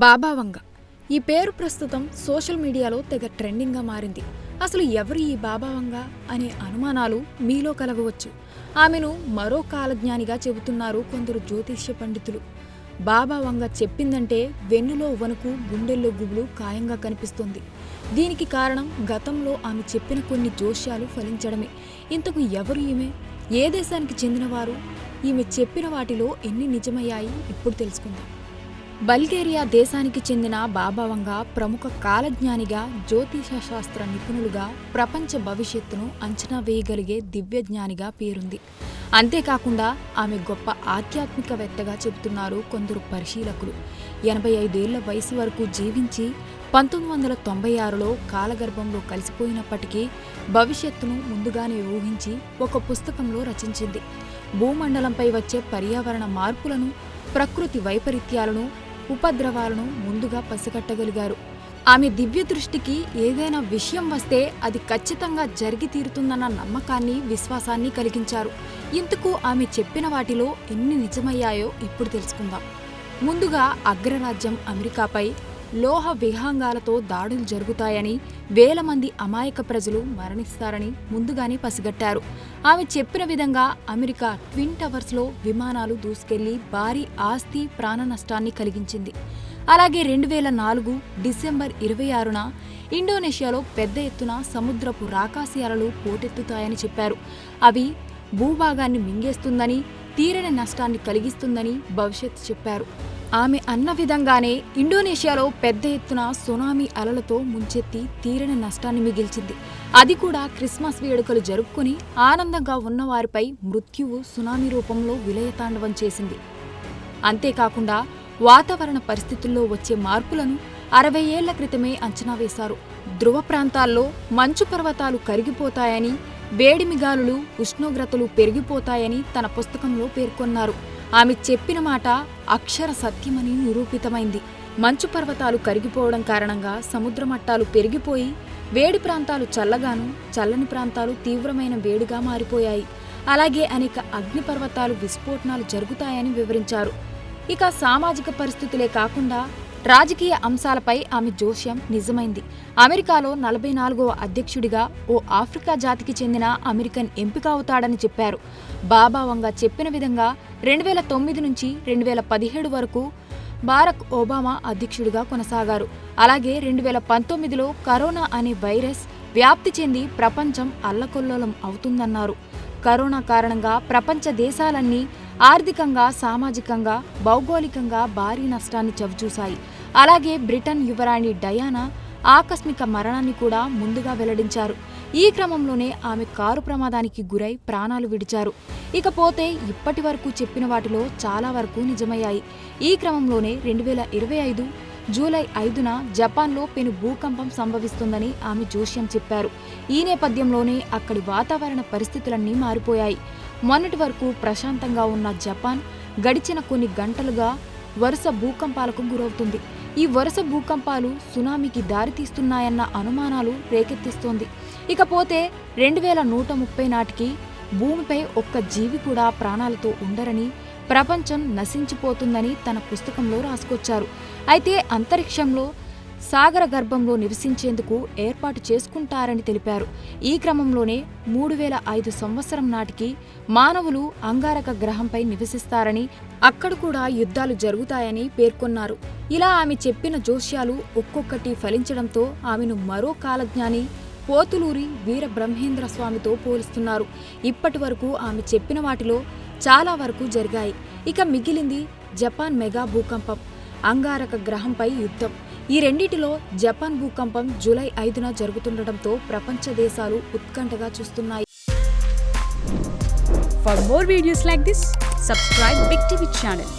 బాబా వంగ ఈ పేరు ప్రస్తుతం సోషల్ మీడియాలో తెగ ట్రెండింగ్గా మారింది. అసలు ఎవరు ఈ బాబా వంగ అనే అనుమానాలు మీలో కలగవచ్చు. ఆమెను మరో కాలజ్ఞానిగా చెబుతున్నారు కొందరు జ్యోతిష్య పండితులు. బాబా వంగ చెప్పిందంటే వెన్నులో వణుకు, గుండెల్లో గుబులు ఖాయంగా కనిపిస్తుంది. దీనికి కారణం గతంలో ఆమె చెప్పిన కొన్ని జోష్యాలు ఫలించడమే. ఇంతకు ఎవరు ఈమె, ఏ దేశానికి చెందినవారు, ఈమె చెప్పిన వాటిలో ఎన్ని నిజమయ్యాయి ఇప్పుడు తెలుసుకుందాం. బల్గేరియా దేశానికి చెందిన బాబా వంగ ప్రముఖ కాలజ్ఞానిగా, జ్యోతిష శాస్త్ర నిపుణులుగా, ప్రపంచ భవిష్యత్తును అంచనా వేయగలిగే దివ్యజ్ఞానిగా పేరుంది. అంతేకాకుండా ఆమె గొప్ప ఆధ్యాత్మికవేత్తగా చెబుతున్నారు కొందరు పరిశీలకులు. 85 ఏళ్ల వయసు వరకు జీవించి 1996లో కాలగర్భంలో కలిసిపోయినప్పటికీ భవిష్యత్తును ముందుగానే ఊహించి ఒక పుస్తకంలో రచించింది. భూమండలంపై వచ్చే పర్యావరణ మార్పులను, ప్రకృతి వైపరీత్యాలను, ఉపద్రవాలను ముందుగా పసిగట్టగలిగారు. ఆమె దివ్య దృష్టికి ఏదైనా విషయం వస్తే అది ఖచ్చితంగా జరిగి తీరుతుందన్న నమ్మకాన్ని, విశ్వాసాన్ని కలిగించారు. ఇందుకు ఆమె చెప్పిన వాటిలో ఎన్ని నిజమయ్యాయో ఇప్పుడు తెలుసుకుందాం. ముందుగా అగ్రరాజ్యం అమెరికాపై లోహ విహంగాలతో దాడులు జరుగుతాయని, వేల మంది అమాయక ప్రజలు మరణిస్తారని ముందుగానే పసిగట్టారు. ఆమె చెప్పిన విధంగా అమెరికా ట్విన్ టవర్స్లో విమానాలు దూసుకెళ్లి భారీ ఆస్తి, ప్రాణ నష్టాన్ని కలిగించింది. అలాగే 2004 డిసెంబర్ 26న ఇండోనేషియాలో పెద్ద ఎత్తున సముద్రపు రాకాసి అలలు పోటెత్తుతాయని చెప్పారు. అవి భూభాగాన్ని మింగేస్తుందని, తీరని నష్టాన్ని కలిగిస్తుందని భవిష్యత్తు చెప్పారు. ఆమె అన్న విధంగానే ఇండోనేషియాలో పెద్ద ఎత్తున సునామీ అలలతో ముంచెత్తి తీరని నష్టాన్ని మిగిల్చింది. అది కూడా క్రిస్మస్ వేడుకలు జరుపుకుని ఆనందంగా ఉన్నవారిపై మృత్యువు సునామీ రూపంలో విలయతాండవం చేసింది. అంతేకాకుండా వాతావరణ పరిస్థితుల్లో వచ్చే మార్పులను 60 ఏళ్ల క్రితమే అంచనా వేశారు. ధ్రువ ప్రాంతాల్లో మంచు పర్వతాలు కరిగిపోతాయని, వేడిమిగాలులు, ఉష్ణోగ్రతలు పెరిగిపోతాయని తన పుస్తకంలో పేర్కొన్నారు. ఆమె చెప్పిన మాట అక్షర సత్యమని నిరూపితమైంది. మంచు పర్వతాలు కరిగిపోవడం కారణంగా సముద్ర మట్టాలు పెరిగిపోయి వేడి ప్రాంతాలు చల్లగాను, చల్లని ప్రాంతాలు తీవ్రమైన వేడిగా మారిపోయాయి. అలాగే అనేక అగ్నిపర్వతాలు విస్ఫోటనాలు జరుగుతాయని వివరించారు. ఇక సామాజిక పరిస్థితులే కాకుండా రాజకీయ అంశాలపై ఆమె జోస్యం నిజమైంది. అమెరికాలో 44వ అధ్యక్షుడిగా ఓ ఆఫ్రికా జాతికి చెందిన అమెరికన్ ఎంపిక అవుతాడని చెప్పారు. బాబా వంగ చెప్పిన విధంగా 2009 నుంచి 2017 వరకు బారక్ ఒబామా అధ్యక్షుడిగా కొనసాగారు. అలాగే 2019లో కరోనా అనే వైరస్ వ్యాప్తి చెంది ప్రపంచం అల్లకొల్లోలం అవుతుందన్నారు. కరోనా కారణంగా ప్రపంచ దేశాలన్నీ ఆర్థికంగా, సామాజికంగా, భౌగోళికంగా భారీ నష్టాన్ని చవిచూశాయి. అలాగే బ్రిటన్ యువరాణి డయానా ఆకస్మిక మరణాన్ని కూడా ముందుగా వెల్లడించారు. ఈ క్రమంలోనే ఆమె కారు ప్రమాదానికి గురై ప్రాణాలు విడిచారు. ఇకపోతే ఇప్పటి వరకు చెప్పిన వాటిలో చాలా వరకు నిజమయ్యాయి. ఈ క్రమంలోనే 2025 జూలై 5న జపాన్లో పెను భూకంపం సంభవిస్తుందని ఆమె జోస్యం చెప్పారు. ఈ నేపథ్యంలోనే అక్కడి వాతావరణ పరిస్థితులన్నీ మారిపోయాయి. మొన్నటి వరకు ప్రశాంతంగా ఉన్న జపాన్ గడిచిన కొన్ని గంటలుగా వరుస భూకంపాలకు గురవుతుంది. ఈ వరుస భూకంపాలు సునామీకి దారితీస్తున్నాయన్న అనుమానాలు రేకెత్తిస్తోంది. ఇకపోతే 2130 నాటికి భూమిపై ఒక్క జీవి కూడా ప్రాణాలతో ఉండరని, ప్రపంచం నశించిపోతుందని తన పుస్తకంలో రాసుకొచ్చారు. అయితే అంతరిక్షంలో, సాగర గర్భంలో నివసించేందుకు ఏర్పాటు చేసుకుంటారని తెలిపారు. ఈ క్రమంలోనే 3005 సంవత్సరం నాటికి మానవులు అంగారక గ్రహంపై నివసిస్తారని, అక్కడ కూడా యుద్ధాలు జరుగుతాయని పేర్కొన్నారు. ఇలా ఆమె చెప్పిన జోస్యాలు ఒక్కొక్కటి ఫలించడంతో ఆమెను మరో కాలజ్ఞాని పోతులూరి వీర బ్రహ్మేంద్ర స్వామితో పోలుస్తున్నారు. ఇప్పటి వరకు ఆమె చెప్పిన వాటిలో చాలా వరకు జరిగాయి. ఇక మిగిలింది జపాన్ మెగా భూకంపం, అంగారక గ్రహంపై యుద్ధం. ఈ రెండిటిలో జపాన్ భూకంపం జూలై 5న జరుగుతుండటంతో ప్రపంచ దేశాలు ఉత్కంఠగా చూస్తున్నాయి. For more videos like this, subscribe Big TV channel.